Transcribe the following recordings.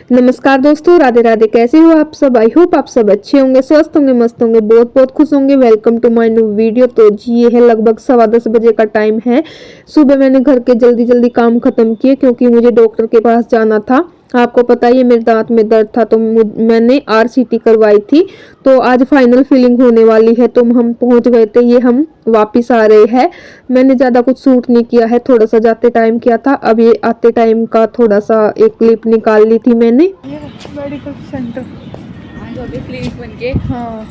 नमस्कार दोस्तों, राधे राधे। कैसे हो आप सब? आई होप आप सब अच्छे होंगे, स्वस्थ होंगे, मस्त होंगे, बहुत बहुत खुश होंगे। Welcome to my new video. तो जी ये है लगभग 10:15 बजे का टाइम है। सुबह मैंने घर के जल्दी जल्दी काम खत्म किए क्योंकि मुझे डॉक्टर के पास जाना था। आपको पता ही है मेरे दांत में दर्द था, तो मैंने आरसीटी करवाई थी। तो आज फाइनल फिलिंग होने वाली है, तो हम पहुंच गए थे। ये हम वापिस आ रहे हैं। मैंने ज़्यादा कुछ शूट नहीं किया है, थोड़ा सा जाते टाइम किया था। अब ये आते टाइम का थोड़ा सा एक क्लिप निकाल ली थी मैंने। ये मेडिकल सेंटर आज हो गए क्लिनिक बन के। हाँ,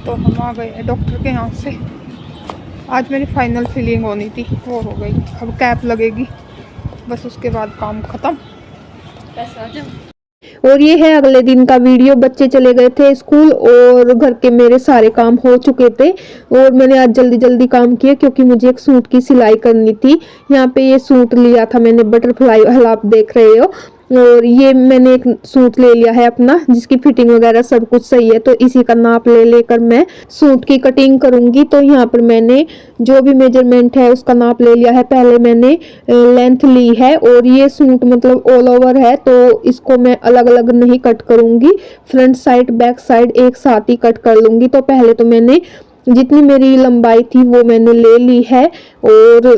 तो हम आ गए डॉक्टर के यहाँ से। आज मेरी फाइनल फिलिंग होनी थी, वो हो गई। अब कैप लगेगी, बस उसके बाद काम खत्म। और ये है अगले दिन का वीडियो। बच्चे चले गए थे स्कूल और घर के मेरे सारे काम हो चुके थे और मैंने आज जल्दी जल्दी काम किया क्योंकि मुझे एक सूट की सिलाई करनी थी। यहाँ पे ये सूट लिया था मैंने, बटरफ्लाई वाला, आप देख रहे हो। और ये मैंने एक सूट ले लिया है अपना, जिसकी फिटिंग वगैरह सब कुछ सही है। तो इसी का नाप ले लेकर मैं सूट की कटिंग करूंगी। तो यहाँ पर मैंने जो भी मेजरमेंट है उसका नाप ले लिया है। पहले मैंने लेंथ ली है और ये सूट मतलब ऑल ओवर है, तो इसको मैं अलग अलग नहीं कट करूंगी। फ्रंट साइड बैक साइड एक साथ ही कट कर लूंगी। तो पहले तो मैंने जितनी मेरी लंबाई थी वो मैंने ले ली है और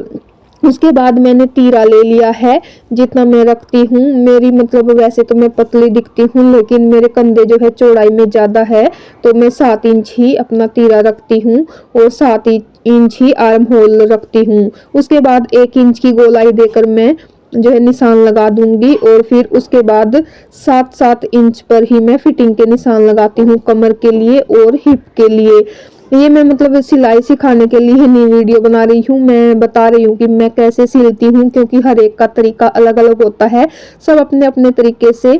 उसके बाद मैंने तीरा ले लिया है जितना मैं रखती हूँ। मेरी मतलब वैसे तो मैं पतली दिखती हूँ, लेकिन मेरे कंधे जो है चौड़ाई में ज़्यादा है, तो मैं 7 इंच ही अपना तीरा रखती हूँ और 7 इंच ही आर्म होल रखती हूँ। उसके बाद 1 इंच की गोलाई देकर मैं जो है निशान लगा दूंगी और फिर उसके बाद 7-7 इंच पर ही मैं फिटिंग के निशान लगाती हूँ, कमर के लिए और हिप के लिए। ये मैं मतलब सिलाई सिखाने के लिए नई वीडियो बना रही हूँ। मैं बता रही हूँ कि मैं कैसे सिलती हूँ, क्योंकि हर एक का तरीका अलग अलग होता है। सब अपने अपने तरीके से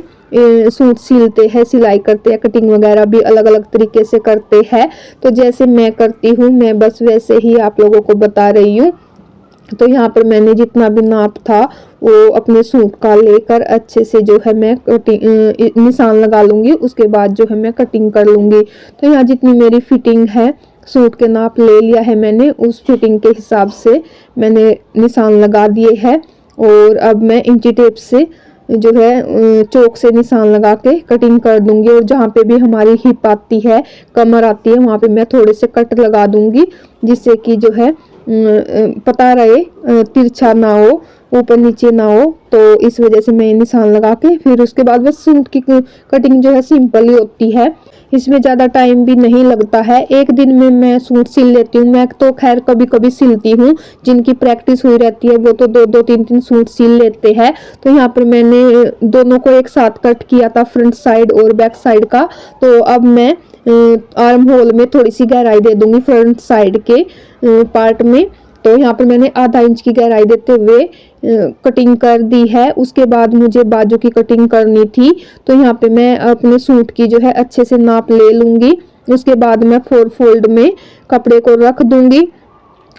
सूट सिलते हैं, सिलाई करते हैं, कटिंग वगैरह भी अलग अलग तरीके से करते हैं। तो जैसे मैं करती हूँ मैं बस वैसे ही आप लोगों को बता रही हूँ। तो यहाँ पर मैंने जितना भी नाप था वो अपने सूट का लेकर अच्छे से जो है मैं कटिंग निशान लगा लूंगी। उसके बाद जो है मैं कटिंग कर लूंगी। तो यहाँ जितनी मेरी फिटिंग है, सूट के नाप ले लिया है मैंने, उस फिटिंग के हिसाब से मैंने निशान लगा दिए हैं। और अब मैं इंची टेप से जो है चौक से निशान लगा के कटिंग कर दूंगी। और जहाँ पे भी हमारी हिप आती है, कमर आती है, वहाँ पे मैं थोड़े से कट लगा दूंगी, जिससे कि जो है पता रहे, तिरछा ना हो, ऊपर नीचे ना हो। तो इस वजह से मैं निशान लगा के फिर उसके बाद बस सूट की कटिंग जो है सिंपल ही होती है। इसमें ज़्यादा टाइम भी नहीं लगता है, एक दिन में मैं सूट सिल लेती हूँ। मैं तो खैर कभी कभी सिलती हूँ, जिनकी प्रैक्टिस हुई रहती है वो तो 2-2 3-3 सूट सिल लेते हैं। तो यहाँ पर मैंने दोनों को एक साथ कट किया था, फ्रंट साइड और बैक साइड का। तो अब मैं आर्म होल में थोड़ी सी गहराई दे दूंगी फ्रंट साइड के पार्ट में। तो यहाँ पर मैंने आधा इंच की गहराई देते हुए कटिंग कर दी है। उसके बाद मुझे बाजू की कटिंग करनी थी, तो यहाँ पे मैं अपने सूट की जो है अच्छे से नाप ले लूंगी। उसके बाद मैं 4 फोल्ड में कपड़े को रख दूंगी।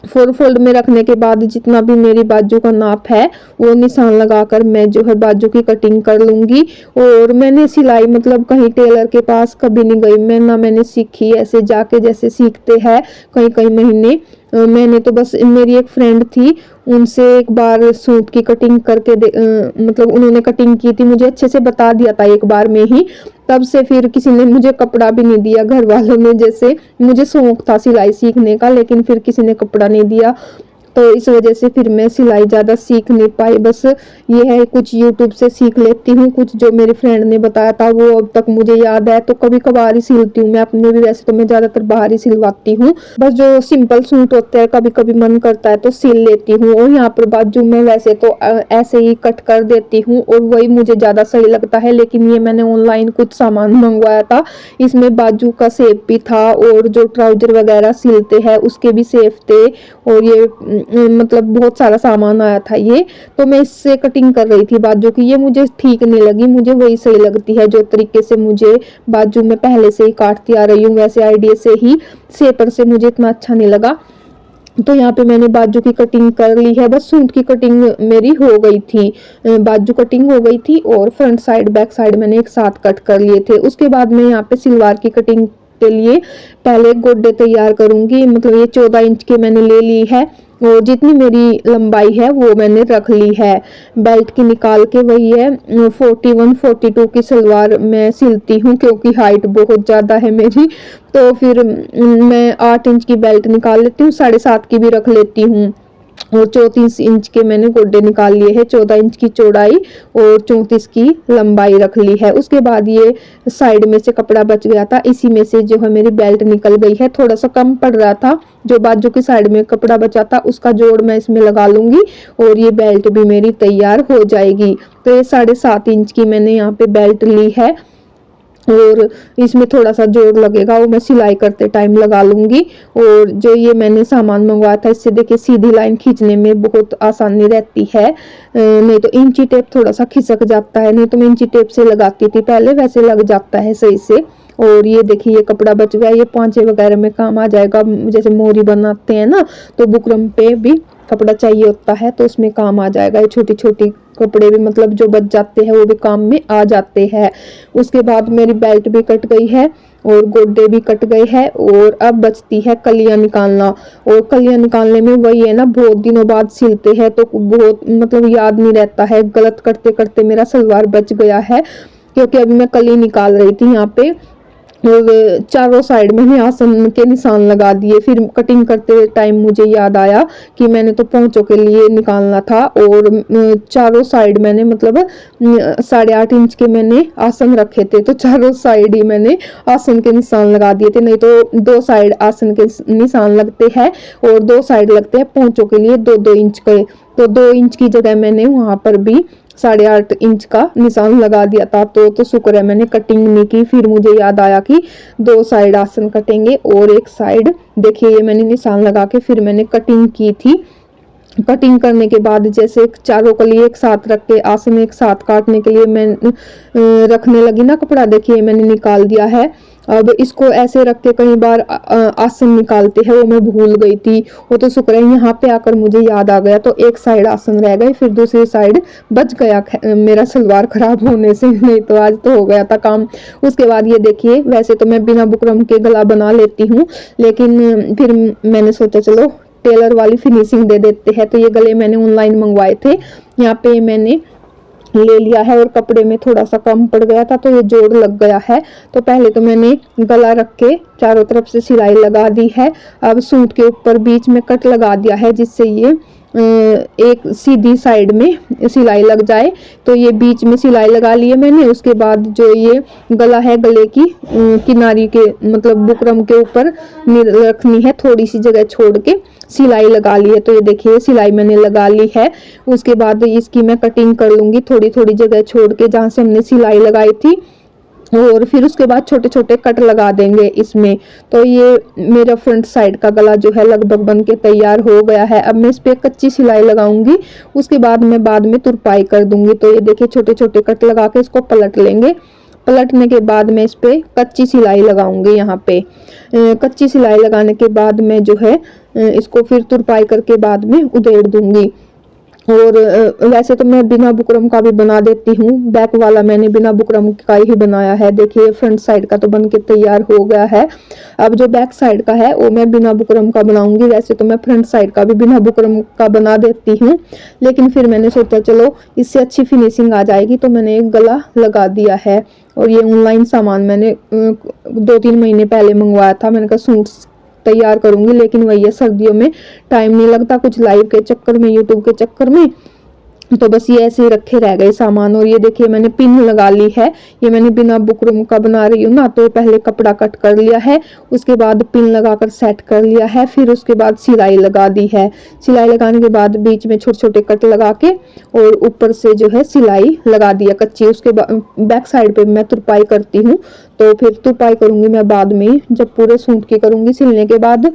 4 फोल्ड में रखने के बाद जितना भी मेरी बाजू का नाप है वो निशान लगाकर मैं जो है बाजू की कटिंग कर लूंगी। और मैंने सिलाई मतलब कहीं टेलर के पास कभी नहीं गई मैं, ना मैंने सीखी ऐसे जाके जैसे सीखते हैं कई कई महीने। मैंने तो बस, मेरी एक फ्रेंड थी, उनसे एक बार सूट की कटिंग करके मतलब उन्होंने कटिंग की थी, मुझे अच्छे से बता दिया था एक बार में ही। तब से फिर किसी ने मुझे कपड़ा भी नहीं दिया, घर वालों ने। जैसे मुझे शौक था सिलाई सीखने का, लेकिन फिर किसी ने कपड़ा नहीं दिया, तो इस वजह से फिर मैं सिलाई ज़्यादा सीख नहीं पाई। बस ये है कुछ यूट्यूब से सीख लेती हूँ, कुछ जो मेरी फ्रेंड ने बताया था वो अब तक मुझे याद है। तो कभी कभार ही सिलती हूँ मैं अपने भी, वैसे तो मैं ज़्यादातर बाहर ही सिलवाती हूँ। बस जो सिंपल सूट होते हैं कभी कभी मन करता है तो सिल लेती हूँ। और यहाँ पर बाजू में वैसे तो ऐसे ही कट कर देती हूँ और वही मुझे ज़्यादा सही लगता है। लेकिन ये मैंने ऑनलाइन कुछ सामान मंगवाया था, इसमें बाजू का शेप भी था और जो ट्राउजर वगैरह सिलते हैं उसके भी शेप थे। और ये मतलब बहुत सारा सामान आया था ये। तो मैं इससे कटिंग कर रही थी बाजू की। ये मुझे ठीक नहीं लगी, मुझे वही सही लगती है जो तरीके से मुझे बाजू में पहले से ही काटती आ रही हूँ, वैसे आइडिया से ही। शेपर से मुझे इतना अच्छा नहीं लगा। तो यहाँ पे मैंने बाजू की कटिंग कर ली है। बस सूट की कटिंग मेरी हो गई थी, बाजू कटिंग हो गई थी और फ्रंट साइड बैक साइड मैंने एक साथ कट कर लिए थे। उसके बाद मैं यहाँ पे सलवार की कटिंग के लिए पहले गोड्डे तैयार करूंगी। मतलब ये 14 इंच के मैंने ले ली है और जितनी मेरी लंबाई है वो मैंने रख ली है। बेल्ट की निकाल के वही है 41-42 की सलवार मैं सिलती हूँ, क्योंकि हाइट बहुत ज़्यादा है मेरी। तो फिर मैं 8 इंच की बेल्ट निकाल लेती हूँ, 7.5 की भी रख लेती हूँ। और 34 इंच के मैंने गोड्डे निकाल लिए हैं, 14 इंच की चौड़ाई और 34 की लंबाई रख ली है। उसके बाद ये साइड में से कपड़ा बच गया था, इसी में से जो है मेरी बेल्ट निकल गई है। थोड़ा सा कम पड़ रहा था, जो बाजू की साइड में कपड़ा बचा था उसका जोड़ मैं इसमें लगा लूंगी और ये बेल्ट भी मेरी तैयार हो जाएगी। तो ये 7.5 इंच की मैंने यहाँ पे बेल्ट ली है और इसमें थोड़ा सा जोड़ लगेगा, वो मैं सिलाई करते टाइम लगा लूंगी। और जो ये मैंने सामान मंगवाया था, इससे देखिए सीधी लाइन खींचने में बहुत आसानी रहती है, नहीं तो इंची टेप थोड़ा सा खिसक जाता है, नहीं तो मैं इंची टेप से लगाती थी पहले, वैसे लग जाता है सही से। और ये देखिए ये कपड़ा बच गया, ये पोंचे वगैरह में काम आ जाएगा, जैसे मोरी बनाते हैं ना तो बुकरम पे भी कपड़ा चाहिए होता है, तो उसमें काम आ जाएगा। ये छोटी छोटी कपड़े भी मतलब जो बच जाते हैं वो भी काम में आ जाते हैं। उसके बाद मेरी बेल्ट भी कट गई है और गोड्डे भी कट गए हैं और अब बचती है कलियां निकालना। और कलियां निकालने में वही है ना, बहुत दिनों बाद सिलते हैं तो बहुत मतलब याद नहीं रहता है, गलत करते करते मेरा सलवार बच गया है। क्योंकि अभी मैं कली निकाल रही थी यहाँ पे और चारों साइड मैंने आसन के निशान लगा दिए। फिर कटिंग करते टाइम मुझे याद आया कि मैंने तो पोंचों के लिए निकालना था और चारों साइड मैंने मतलब 8.5 इंच के मैंने आसन रखे थे, तो चारों साइड ही मैंने आसन के निशान लगा दिए थे। नहीं तो 2 साइड आसन के निशान लगते हैं और 2 साइड लगते हैं पोंचों के लिए 2-2 इंच के, तो 2 इंच की जगह मैंने वहां पर भी 8.5 इंच का निशान लगा दिया था। तो शुक्र है मैंने कटिंग नहीं की। फिर मुझे याद आया कि 2 साइड आसन कटेंगे और एक साइड देखिए ये मैंने निशान लगा के फिर मैंने कटिंग की थी। कटिंग करने के बाद जैसे चारों के लिए एक साथ रख के आसन एक साथ काटने के लिए मैं रखने लगी ना कपड़ा, देखिए मैंने निकाल दिया है। अब इसको ऐसे रख के कई बार आसन निकालते हैं, वो मैं भूल गई थी। वो तो शुक्र है यहाँ पे आकर मुझे याद आ गया, तो एक साइड आसन रह गए, फिर दूसरी साइड बच गया मेरा सलवार खराब होने से, नहीं तो आज तो हो गया था काम। उसके बाद ये देखिए, वैसे तो मैं बिना बुकरम के गला बना लेती हूँ, लेकिन फिर मैंने सोचा चलो टेलर वाली फिनिशिंग दे देते हैं। तो ये गले मैंने ऑनलाइन मंगवाए थे, यहाँ पे मैंने ले लिया है और कपड़े में थोड़ा सा कम पड़ गया था तो ये जोड़ लग गया है। तो पहले तो मैंने गला रख के चारों तरफ से सिलाई लगा दी है। अब सूट के ऊपर बीच में कट लगा दिया है, जिससे ये एक सीधी साइड में सिलाई लग जाए। तो ये बीच में सिलाई लगा ली है मैंने। उसके बाद जो ये गला है, गले की किनारी के मतलब बुकरम के ऊपर रखनी है, थोड़ी सी जगह छोड़ के सिलाई लगा ली है। तो ये देखिए सिलाई मैंने लगा ली है। उसके बाद इसकी मैं कटिंग कर लूंगी थोड़ी थोड़ी जगह छोड़ के जहाँ से हमने सिलाई लगाई थी, और फिर उसके बाद छोटे छोटे कट लगा देंगे इसमें। तो ये मेरा फ्रंट साइड का गला जो है लगभग बन के तैयार हो गया है। अब मैं इस पे कच्ची सिलाई लगाऊंगी, उसके बाद मैं बाद में तुरपाई कर दूंगी। तो ये देखिए छोटे छोटे कट लगा के इसको पलट लेंगे। पलटने के बाद मैं इस पे कच्ची सिलाई लगाऊंगी। यहाँ पे कच्ची सिलाई लगाने के बाद मैं जो है इसको फिर तुरपाई करके बाद में उधेड़ दूंगी। और वैसे तो मैं बिना बुकरम का भी बना देती हूँ, बैक वाला मैंने बिना बुकरम का ही बनाया है। देखिए फ्रंट साइड का तो बन के तैयार हो गया है। अब जो बैक साइड का है वो मैं बिना बुकरम का बनाऊंगी। वैसे तो मैं फ्रंट साइड का भी बिना बुकरम का बना देती हूँ, लेकिन फिर मैंने सोचा चलो इससे अच्छी फिनिशिंग आ जाएगी, तो मैंने एक गला लगा दिया है। और ये ऑनलाइन सामान मैंने 2-3 महीने पहले मंगवाया था। मैंने कहा सूट तैयार करूंगी, लेकिन वही है सर्दियों में टाइम नहीं लगता, कुछ लाइव के चक्कर में, यूट्यूब के चक्कर में, तो बस ये ऐसे ही रखे रह गए सामान। और ये देखिए मैंने पिन लगा ली है। ये मैंने बिना बुकरम का बना रही हूँ ना, तो पहले कपड़ा कट कर लिया है, उसके बाद पिन लगाकर सेट कर लिया है, फिर उसके बाद सिलाई लगा दी है। सिलाई लगाने के बाद बीच में छोटे छोटे कट लगा के और ऊपर से जो है सिलाई लगा दिया कच्ची। उसके बाद बैक साइड पे मैं तुरपाई करती हूँ, तो फिर तुरपाई करूंगी मैं बाद में, जब पूरे सूट की करूंगी सिलने के बाद।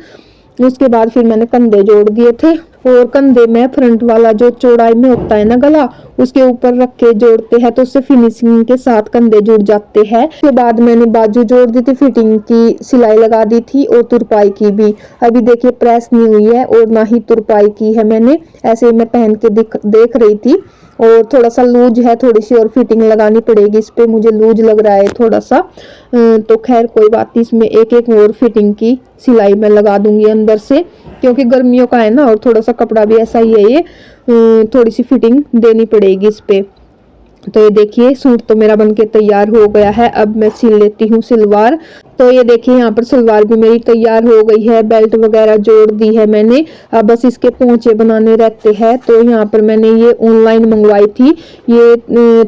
उसके बाद फिर मैंने कंधे जोड़ दिए थे, और कंधे में फ्रंट वाला जो चौड़ाई में होता है ना गला, उसके ऊपर रख के जोड़ते हैं, तो उससे फिनिशिंग के साथ कंधे जुड़ जाते हैं। उसके बाद मैंने बाजू जोड़ दी थी, फिटिंग की सिलाई लगा दी थी और तुरपाई की भी। अभी देखिए प्रेस नहीं हुई है और ना ही तुरपाई की है मैंने, ऐसे ही मैं पहन के देख रही थी। और थोड़ा सा लूज है, थोड़ी सी और फिटिंग लगानी पड़ेगी इस पे, मुझे लूज लग रहा है थोड़ा सा। तो खैर कोई बात नहीं, इसमें एक एक और फिटिंग की सिलाई मैं लगा दूंगी अंदर से, क्योंकि गर्मियों का है ना और थोड़ा सा कपड़ा भी ऐसा ही है ये, थोड़ी सी फिटिंग देनी पड़ेगी इस पे। तो ये देखिए सूट तो मेरा बनके तैयार हो गया है, अब मैं सिल लेती हूँ सलवार। तो ये देखिए यहाँ पर सलवार भी मेरी तैयार हो गई है, बेल्ट वगैरह जोड़ दी है मैंने, अब बस इसके पोंचे बनाने रहते हैं। तो यहाँ पर मैंने ये ऑनलाइन मंगवाई थी, ये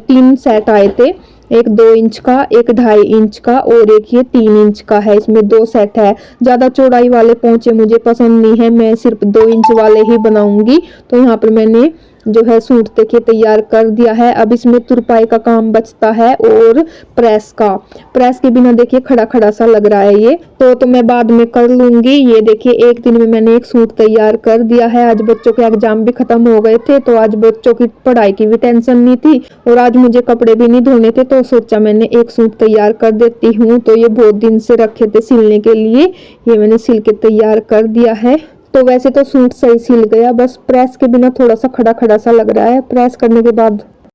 3 सेट आए थे, एक 2 इंच का, एक 2.5 इंच का और एक ये 3 इंच का है, इसमें 2 सेट है। ज्यादा चौड़ाई वाले पोंचे मुझे पसंद नहीं है, मैं सिर्फ 2 इंच वाले ही बनाऊंगी। तो यहाँ पर मैंने जो है सूट देखिए तैयार कर दिया है। अब इसमें तुरपाई का काम बचता है और प्रेस का, प्रेस के बिना देखिए खड़ा खड़ा सा लग रहा है ये, तो मैं बाद में कर लूंगी। ये देखिए एक दिन में मैंने एक सूट तैयार कर दिया है। आज बच्चों के एग्जाम भी खत्म हो गए थे, तो आज बच्चों की पढ़ाई की भी टेंशन नहीं थी और आज मुझे कपड़े भी नहीं धोने थे, तो सोचा मैंने एक सूट तैयार कर देती हूँ। तो ये बहुत दिन से रखे थे सिलने के लिए, ये मैंने सिल के तैयार कर दिया है। तो वैसे तो सूट सही सिल गया, बस प्रेस के बिना थोड़ा सा खड़ा खड़ा सा लग रहा है, प्रेस करने के बाद